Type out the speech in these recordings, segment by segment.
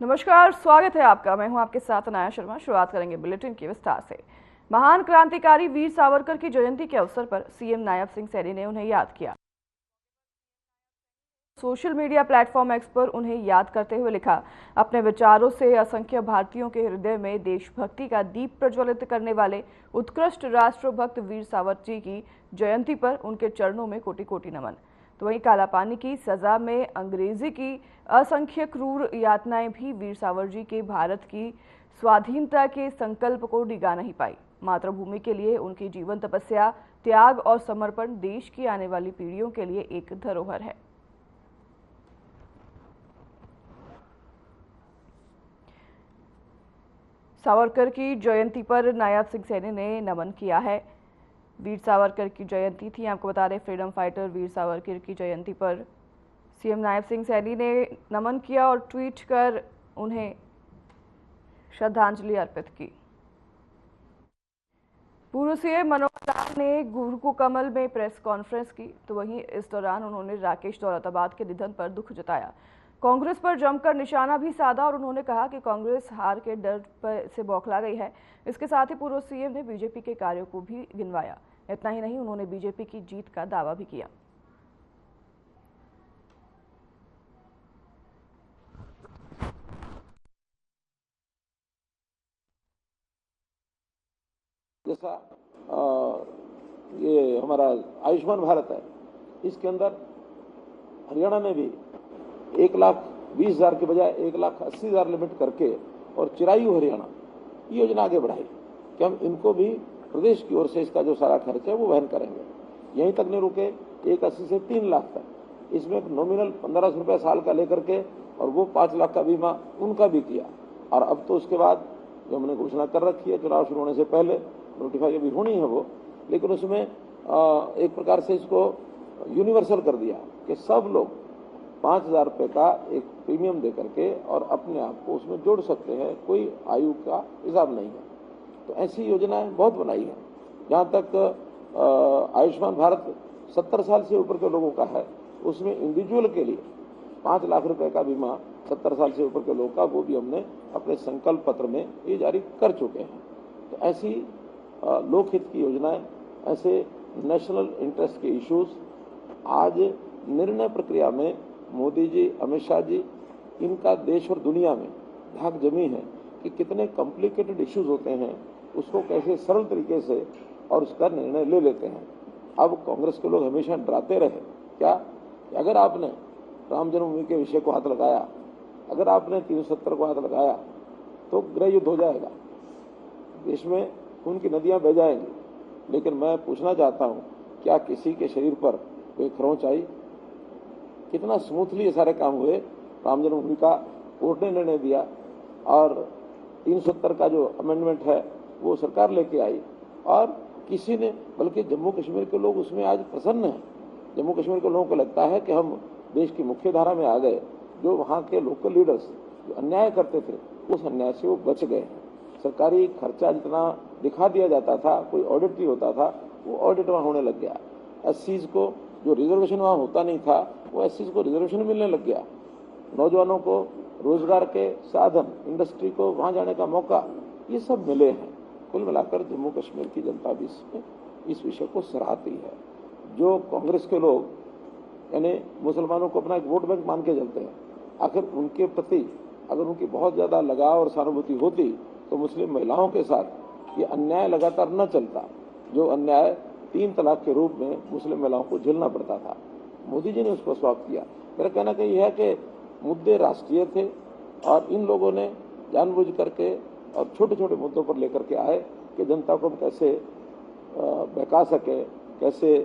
नमस्कार, स्वागत है आपका। मैं हूं आपके साथ अनाया शर्मा। शुरुआत करेंगे बुलेटिन की विस्तार से। महान क्रांतिकारी वीर सावरकर की जयंती के अवसर पर सीएम नायब सिंह सैनी ने उन्हें याद किया। सोशल मीडिया प्लेटफॉर्म एक्स पर उन्हें याद करते हुए लिखा, अपने विचारों से असंख्य भारतीयों के हृदय में देशभक्ति का दीप प्रज्वलित करने वाले उत्कृष्ट राष्ट्रभक्त वीर सावरकर जी की जयंती पर उनके चरणों में कोटि कोटि नमन। तो वहीं कालापानी की सजा में अंग्रेजी की असंख्य क्रूर यातनाएं भी वीर सावरकर जी के भारत की स्वाधीनता के संकल्प को डिगा नहीं पाई। मातृभूमि के लिए उनकी जीवन तपस्या, त्याग और समर्पण देश की आने वाली पीढ़ियों के लिए एक धरोहर है। सावरकर की जयंती पर नायब सिंह सैनी ने नमन किया है। वीर सावरकर की जयंती थी, आपको बता दें, फ्रीडम फाइटर वीर सावरकर की जयंती पर सीएम नायब सिंह सैनी ने नमन किया और ट्वीट कर उन्हें श्रद्धांजलि अर्पित की। पूर्व सीएम मनोहर लाल ने गुरु कमल में प्रेस कॉन्फ्रेंस की, तो वहीं इस दौरान उन्होंने राकेश दौलताबाद के निधन पर दुख जताया। कांग्रेस पर जमकर निशाना भी साधा और उन्होंने कहा कि कांग्रेस हार के डर से बौखला गई है। इसके साथ ही पूर्व सीएम ने बीजेपी के कार्यों को भी गिनवाया। इतना ही नहीं, उन्होंने बीजेपी की जीत का दावा भी किया। जैसा ये हमारा आयुष्मान भारत है, इसके अंदर हरियाणा ने भी 1,20,000 के बजाय 1,80,000 लिमिट करके और चिरायु हरियाणा ये योजना आगे बढ़ाई कि हम इनको भी प्रदेश की ओर से इसका जो सारा खर्च है वो वहन करेंगे। यहीं तक नहीं रुके, 1,80,000 से 3 लाख तक इसमें नॉमिनल 1,500 रुपये साल का लेकर के और वो 5 लाख का बीमा उनका भी किया। और अब तो उसके बाद जो हमने घोषणा कर रखी है, चुनाव शुरू होने से पहले नोटिफाई अभी होनी है वो, लेकिन उसमें एक प्रकार से इसको यूनिवर्सल कर दिया कि सब लोग 5,000 रुपये का एक प्रीमियम दे करके और अपने आप को उसमें जोड़ सकते हैं, कोई आयु का हिसाब नहीं है। तो ऐसी योजनाएं बहुत बनाई है। जहाँ तक आयुष्मान भारत 70 साल से ऊपर के लोगों का है, उसमें इंडिविजुअल के लिए 5 लाख रुपए का बीमा 70 साल से ऊपर के लोगों का, वो भी हमने अपने संकल्प पत्र में ये जारी कर चुके हैं। तो ऐसी लोकहित की योजनाएं, ऐसे नेशनल इंटरेस्ट के इश्यूज आज निर्णय प्रक्रिया में मोदी जी, अमित शाह जी, इनका देश और दुनिया में धाक जमी है कि कितने कॉम्प्लिकेटेड इश्यूज होते हैं, उसको कैसे सरल तरीके से और उसका निर्णय ले लेते हैं। अब कांग्रेस के लोग हमेशा डराते रहे क्या कि अगर आपने राम जन्मभूमि के विषय को हाथ लगाया, अगर आपने 370 को हाथ लगाया तो गृह युद्ध हो जाएगा, देश में खून की नदियां बह जाएंगी। लेकिन मैं पूछना चाहता हूं, क्या किसी के शरीर पर कोई खरोंच आई? कितना स्मूथली ये सारे काम हुए। राम जन्मभूमि का कोर्ट ने निर्णय दिया और 370 का जो अमेंडमेंट है वो सरकार लेके आई और किसी ने, बल्कि जम्मू कश्मीर के लोग उसमें आज प्रसन्न हैं। जम्मू कश्मीर के लोगों को लगता है कि हम देश की मुख्य धारा में आ गए। जो वहाँ के लोकल लीडर्स जो अन्याय करते थे, उस अन्याय से वो बच गए। सरकारी खर्चा जितना दिखा दिया जाता था, कोई ऑडिट नहीं होता था, वो ऑडिट वहाँ होने लग गया। एससीज को जो रिजर्वेशन वहाँ होता नहीं था, वो एससीज को रिजर्वेशन मिलने लग गया। नौजवानों को रोजगार के साधन, इंडस्ट्री को वहाँ जाने का मौका, ये सब मिले हैं। कुल मिलाकर जम्मू कश्मीर की जनता भी इस विषय को सराहती है। जो कांग्रेस के लोग यानी मुसलमानों को अपना एक वोट बैंक मान के चलते हैं, आखिर उनके प्रति अगर उनकी बहुत ज्यादा लगाव और सहानुभूति होती तो मुस्लिम महिलाओं के साथ ये अन्याय लगातार न चलता, जो अन्याय 3 तलाक के रूप में मुस्लिम महिलाओं को झेलना पड़ता था। मोदी जी ने उसको समाप्त किया। मेरा कहना कि यह है कि मुद्दे राष्ट्रीय थे और इन लोगों ने जानबूझ करके और छोटे छोटे मुद्दों पर लेकर के आए कि जनता को हम कैसे बहका सके, कैसे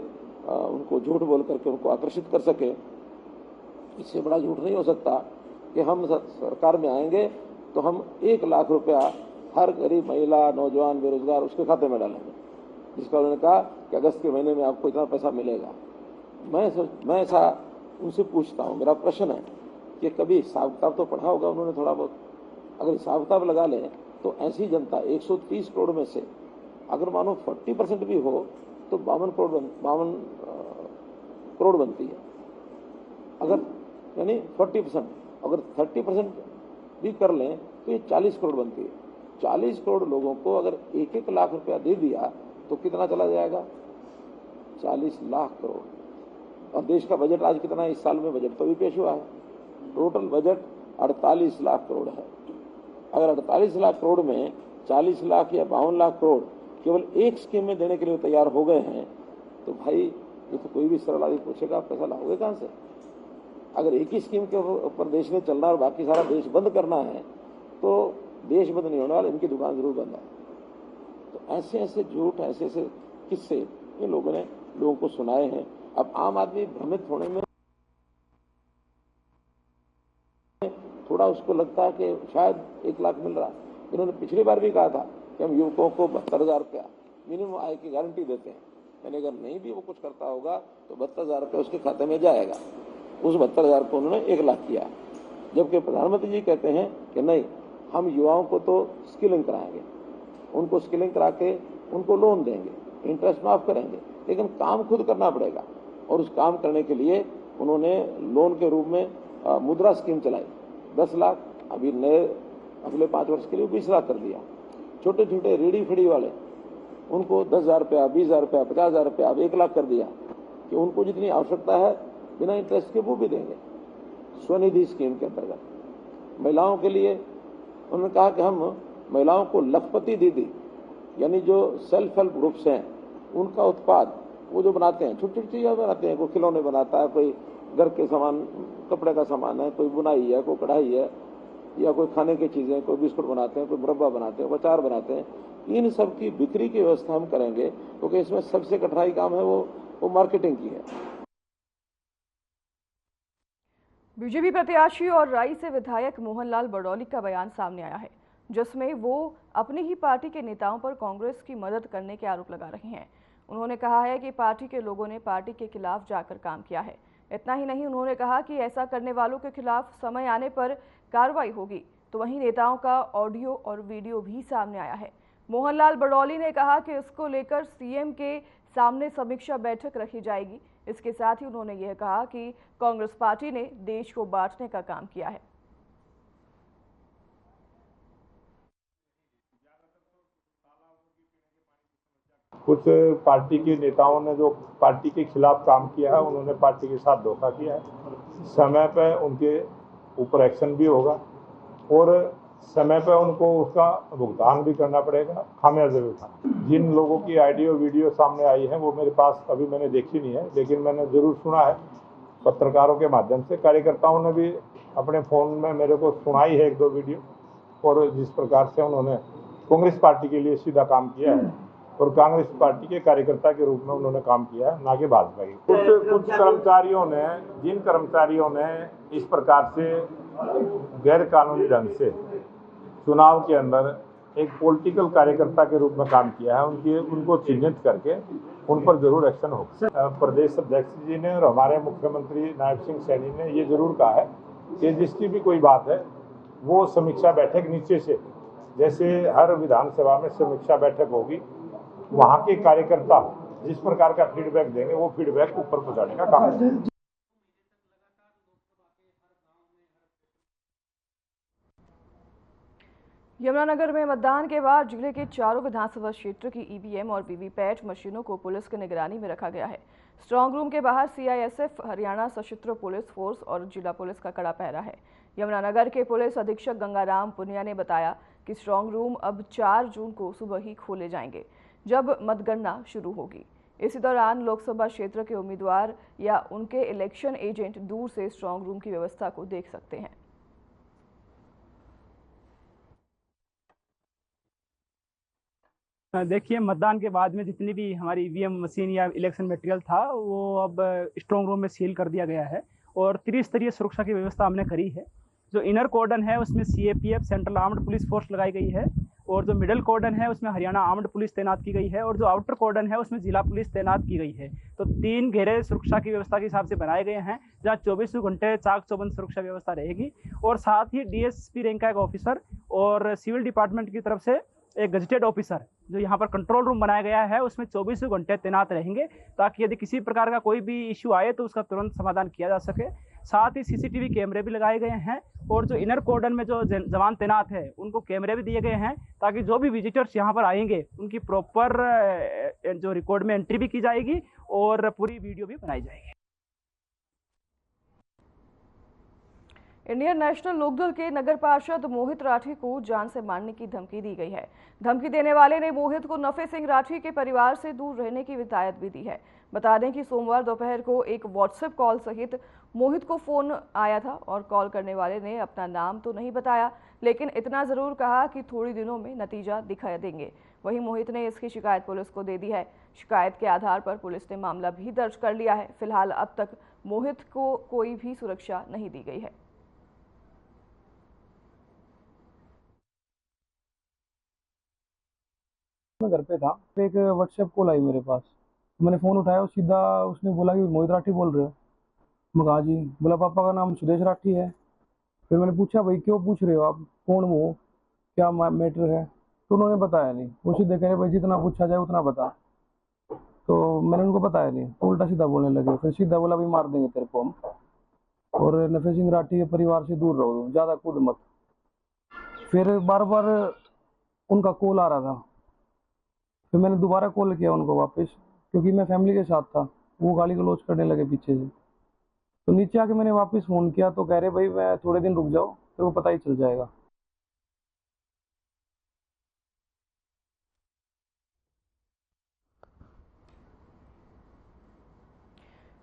उनको झूठ बोल करके उनको आकर्षित कर सके। इससे बड़ा झूठ नहीं हो सकता कि हम सरकार में आएंगे तो हम 1 लाख रुपया हर गरीब महिला, नौजवान, बेरोजगार उसके खाते में डालेंगे, जिसका उन्होंने कहा कि अगस्त के महीने में आपको इतना पैसा मिलेगा। मैं ऐसा उनसे पूछता हूँ, मेरा प्रश्न है कि कभी हिसाब किताब तो पढ़ा होगा उन्होंने थोड़ा बहुत। अगर हिसाब किताब लगा लें तो ऐसी जनता 130 करोड़ में से अगर मानो 40% भी हो तो 52 करोड़ बनती है। अगर यानी 40%, अगर 30% भी कर लें तो ये 40 करोड़ बनती है। 40 करोड़ लोगों को अगर 1-1 लाख रुपया दे दिया तो कितना चला जाएगा? 40 लाख करोड़। और देश का बजट आज कितना है? इस साल में बजट तो भी पेश हुआ है। टोटल बजट 48 लाख करोड़ है। अगर 48 लाख करोड़ में 40 लाख या 52 लाख करोड़ केवल एक स्कीम में देने के लिए तैयार हो गए हैं तो भाई ये तो कोई भी सरल आदमी पूछेगा आप पैसा लाओगे कहां से? अगर एक ही स्कीम के ऊपर देश ने चलना और बाकी सारा देश बंद करना है तो देश बंद नहीं होने वाला, इनकी दुकान जरूर बंद है। तो ऐसे ऐसे झूठ, ऐसे ऐसे किस्से ये लोगों ने लोगों को सुनाए हैं। अब आम आदमी भ्रमित होने में थोड़ा उसको लगता है कि शायद 1 लाख मिल रहा है। इन्होंने पिछली बार भी कहा था कि हम युवकों को 72,000 रुपया मिनिमम आय की गारंटी देते हैं। यानी अगर नहीं भी वो कुछ करता होगा तो 72,000 रुपया उसके खाते में जाएगा। उस 72,000 को उन्होंने 1 लाख किया। जबकि प्रधानमंत्री जी कहते हैं कि नहीं, हम युवाओं को तो स्किलिंग कराएंगे, उनको स्किलिंग करा के उनको लोन देंगे, इंटरेस्ट माफ करेंगे, लेकिन काम खुद करना पड़ेगा। और उस काम करने के लिए उन्होंने लोन के रूप में मुद्रा स्कीम चलाई। 10 लाख अभी नए अगले 5 वर्ष के लिए 20 लाख कर दिया। छोटे छोटे रेडी फेडी वाले उनको 10,000 रुपया, 20,000 रुपया, 50,000 रुपया, अब 1 लाख कर दिया कि उनको जितनी आवश्यकता है बिना इंटरेस्ट के वो भी देंगे। स्वनिधि स्कीम के अंतर्गत महिलाओं के लिए उन्होंने कहा कि हम महिलाओं को लखपति दीदी यानी जो सेल्फ हेल्प ग्रुप्स हैं उनका उत्पाद वो जो बनाते हैं, छोटी छोटी चीजें बनाते हैं, कोई खिलौने बनाता है, कोई घर के सामान, कपड़े का सामान है, कोई बुनाई है, कोई कढ़ाई है, या कोई खाने की चीजें, कोई बिस्कुट बनाते हैं, कोई मुरब्बा बनाते हैं, कोई अचार बनाते हैं। इन सब की बिक्री की व्यवस्था हम करेंगे क्योंकि इसमें सबसे कठिनाई काम है वो मार्केटिंग की है। बीजेपी प्रत्याशी और राई से विधायक मोहनलाल बड़ौली का बयान सामने आया है जिसमें वो अपनी ही पार्टी के नेताओं पर कांग्रेस की मदद करने के आरोप लगा रहे हैं। उन्होंने कहा है कि पार्टी के लोगों ने पार्टी के खिलाफ जाकर काम किया है। इतना ही नहीं, उन्होंने कहा कि ऐसा करने वालों के खिलाफ समय आने पर कार्रवाई होगी। तो वहीं नेताओं का ऑडियो और वीडियो भी सामने आया है। मोहनलाल बड़ौली ने कहा कि इसको लेकर सीएम के सामने समीक्षा बैठक रखी जाएगी। इसके साथ ही उन्होंने यह कहा कि कांग्रेस पार्टी ने देश को बांटने का काम किया है। कुछ पार्टी के नेताओं ने जो पार्टी के खिलाफ काम किया है उन्होंने पार्टी के साथ धोखा किया है। समय पर उनके ऊपर एक्शन भी होगा और समय पर उनको उसका भुगतान भी करना पड़ेगा, खामियाजा भी उठाना। जिन लोगों की ऑडियो वीडियो सामने आई है वो मेरे पास अभी मैंने देखी नहीं है, लेकिन मैंने जरूर सुना है पत्रकारों के माध्यम से। कार्यकर्ताओं ने भी अपने फ़ोन में मेरे को सुनाई है 1-2 वीडियो, और जिस प्रकार से उन्होंने कांग्रेस पार्टी के लिए सीधा काम किया है और कांग्रेस पार्टी के कार्यकर्ता के रूप में उन्होंने काम किया है, ना कि भाजपा की। कुछ कर्मचारियों ने, जिन कर्मचारियों ने इस प्रकार से गैर कानूनी ढंग से चुनाव के अंदर एक पॉलिटिकल कार्यकर्ता के रूप में काम किया है, उनको चिन्हित करके उन पर जरूर एक्शन होगा। प्रदेश अध्यक्ष जी ने और हमारे मुख्यमंत्री नायब सिंह सैनी ने ये जरूर कहा है कि जिसकी भी कोई बात है वो समीक्षा बैठक नीचे से, जैसे हर विधानसभा में समीक्षा बैठक होगी, वहाँ के कार्यकर्ता जिस प्रकार का फीडबैक देंगे वो फीडबैक ऊपर पहुँचाने का काम है। यमुनानगर में मतदान के बाद जिले के चारों विधानसभा क्षेत्र की ईवीएम और वीवीपैट मशीनों को पुलिस की निगरानी में रखा गया है। स्ट्रांग रूम के बाहर सीआईएसएफ, हरियाणा सशस्त्र पुलिस फोर्स और जिला पुलिस का कड़ा पहरा है। यमुनानगर के पुलिस अधीक्षक गंगाराम पुनिया ने बताया कि स्ट्रांग रूम अब 4 जून को सुबह ही खोले जाएंगे, जब मतगणना शुरू होगी। इसी दौरान लोकसभा क्षेत्र के उम्मीदवार या उनके इलेक्शन एजेंट दूर से स्ट्रांग रूम की व्यवस्था को देख सकते हैं। देखिए, मतदान के बाद में जितनी भी हमारी ईवीएम मशीन या इलेक्शन मटेरियल था वो अब स्ट्रांग रूम में सील कर दिया गया है और त्रिस्तरीय सुरक्षा की व्यवस्था हमने करी है। जो इनर कॉर्डन है उसमें CAPF central armed police force लगाई गई है और जो मिडल कॉर्डन है उसमें हरियाणा आर्म्ड पुलिस तैनात की गई है और जो आउटर कॉर्डन है उसमें जिला पुलिस तैनात की गई है। तो 3 घेरे सुरक्षा की व्यवस्था के हिसाब से बनाए गए हैं, जहाँ 24 घंटे चाक चौबंद सुरक्षा व्यवस्था रहेगी। और साथ ही डीएसपी रैंक का एक ऑफिसर और सिविल डिपार्टमेंट की तरफ से एक गजेटेड ऑफिसर जो यहाँ पर कंट्रोल रूम बनाया गया है उसमें 24 घंटे तैनात रहेंगे, ताकि यदि किसी प्रकार का कोई भी इश्यू आए तो उसका तुरंत समाधान किया जा सके। साथ ही सीसीटीवी कैमरे भी लगाए गए हैं और जो इनर कॉर्डन में जो जवान तैनात है उनको कैमरे भी दिए गए हैं, ताकि जो भी विजिटर्स यहाँ पर आएंगे उनकी प्रॉपर जो रिकॉर्ड में एंट्री भी की जाएगी और पूरी वीडियो भी बनाई जाएगी। इंडियन नेशनल लोकदल के नगर पार्षद मोहित राठी को जान से मारने की धमकी दी गई है। धमकी देने वाले ने मोहित को नफे सिंह राठी के परिवार से दूर रहने की हिदायत भी दी है। बता दें कि सोमवार दोपहर को एक व्हाट्सएप कॉल सहित मोहित को फोन आया था और कॉल करने वाले ने अपना नाम तो नहीं बताया, लेकिन इतना जरूर कहा कि थोड़ी दिनों में नतीजा दिखा देंगे। वहीं मोहित ने इसकी शिकायत पुलिस को दे दी है। शिकायत के आधार पर पुलिस ने मामला भी दर्ज कर लिया है। फिलहाल अब तक मोहित को कोई भी सुरक्षा नहीं दी गई है। मैं घर पे था, एक व्हाट्सएप कॉल आई मेरे पास। मैंने फ़ोन उठाया और सीधा उसने बोला कि मोहित राठी बोल रहे हो? मैं कहा जी। बोला पापा का नाम सुदेश राठी है। फिर मैंने पूछा भाई क्यों पूछ रहे हो आप, कौन वो, क्या मैटर है? तो उन्होंने बताया नहीं। वो सीधे कह रहे भाई जितना पूछा जाए उतना बता। तो मैंने उनको बताया नहीं, तो उल्टा सीधा बोलने लगे। फिर सीधा बोला भाई मार देंगे तेरे को हम, और नफे सिंह राठी के परिवार से दूर रहो, ज़्यादा कूद मत। फिर बार बार उनका कॉल आ रहा था। फिर मैंने दोबारा कॉल किया उनको वापस, क्योंकि मैं फैमिली के साथ था। वो गाली गलौज करने लगे पीछे से। तो नीचे आके मैंने वापस फ़ोन किया तो कह रहे भाई मैं थोड़े दिन रुक जाओ, तेरे को पता ही चल जाएगा।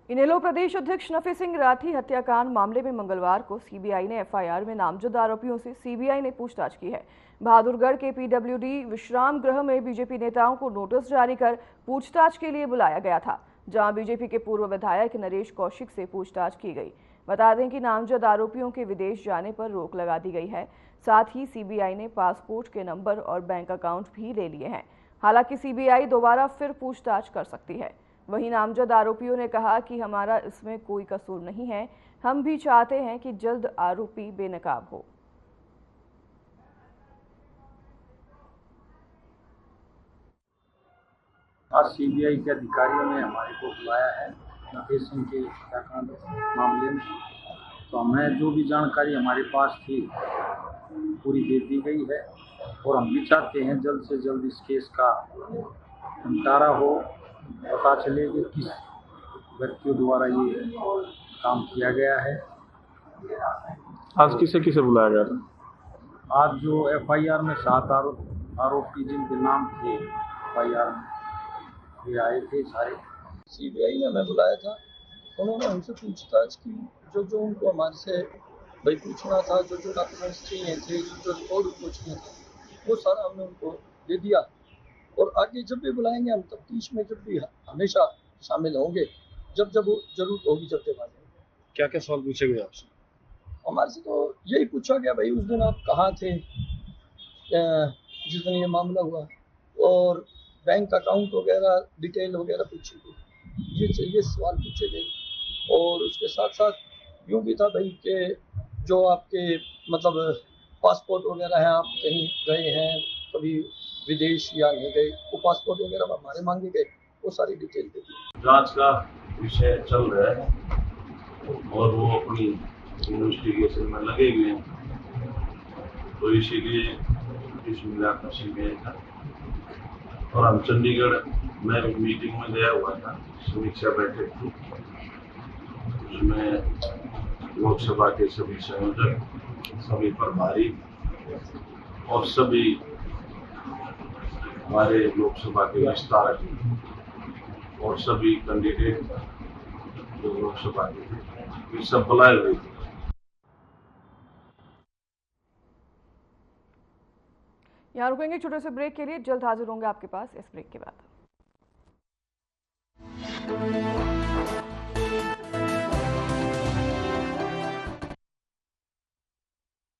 इनेलो प्रदेश अध्यक्ष नफे सिंह राठी हत्याकांड मामले में मंगलवार को सीबीआई ने एफआईआर में नामजद आरोपियों से सीबीआई ने पूछताछ की है। बहादुरगढ़ के पीडब्ल्यूडी विश्राम गृह में बीजेपी नेताओं को नोटिस जारी कर पूछताछ के लिए बुलाया गया था, जहां बीजेपी के पूर्व विधायक नरेश कौशिक से पूछताछ की गई। बता दें कि नामजद आरोपियों के विदेश जाने पर रोक लगा दी गई है। साथ ही सीबीआई ने पासपोर्ट के नंबर और बैंक अकाउंट भी ले लिए हैं। हालांकि सीबीआई दोबारा फिर पूछताछ कर सकती है। वहीं नामजद आरोपियों ने कहा कि हमारा इसमें कोई कसूर नहीं है, हम भी चाहते हैं कि जल्द आरोपी बेनकाब हो। आज सीबीआई के अधिकारियों ने हमारे को बुलाया है नफे सिंह के हत्याकांड मामले में। तो हमें जो भी जानकारी हमारे पास थी पूरी दे दी गई है, और हम भी चाहते हैं जल्द से जल्द इस केस का निपटारा हो, पता चले कि किस व्यक्तियों द्वारा ये काम किया गया है। आज किसे किसे बुलाया गया था? आज जो एफआईआर में 7 आरोपी जिनके नाम थे एफआईआर में, ये आए थे सारे। सीबीआई ने हमें बुलाया था, उन्होंने हमसे पूछताछ की। जो उनको हमारे से भाई पूछना था, जो डॉक्यूमेंट्स चाहिए थे, जो रिकॉर्ड पूछना था, वो सारा हमने उनको दे दिया। और आगे जब भी बुलाएंगे हम तफ्तीश में जब भी हमेशा शामिल होंगे, जब जरूरत होगी जब जब आ जाएंगे। क्या क्या सवाल पूछे गए आपसे? हमारे से तो यही पूछा गया भाई उस दिन आप कहाँ थे जिस दिन ये मामला हुआ, और बैंक अकाउंट वगैरह डिटेल वगैरह पूछी गई, ये सवाल पूछे गए। और उसके साथ साथ यूँ भी था भाई कि जो आपके मतलब पासपोर्ट वगैरह हैं, आप कहीं गए हैं कभी विदेश या नहीं गए, वो पासपोर्ट वगैरह हमारे मांगे गए, वो सारी डिटेल दे दी। जांच का विषय चल रहा है और वो अपनी इन्वेस्टिगेशन में लगे हुए हैं, तो इसीलिए इस मिला का सीबीआई था। और हम चंडीगढ़ में एक मीटिंग में गया हुआ था, समीक्षा बैठक थी, उसमें लोकसभा के सभी संयोजक, सभी प्रभारी और सभी हमारे लोकसभा के विस्तारक और सभी कैंडिडेट जो लोकसभा के थे, ये सब बुलाए हुए थे। यहाँ रुकेंगे छोटे से ब्रेक के लिए, जल्द हाजिर होंगे आपके पास इस ब्रेक के बाद।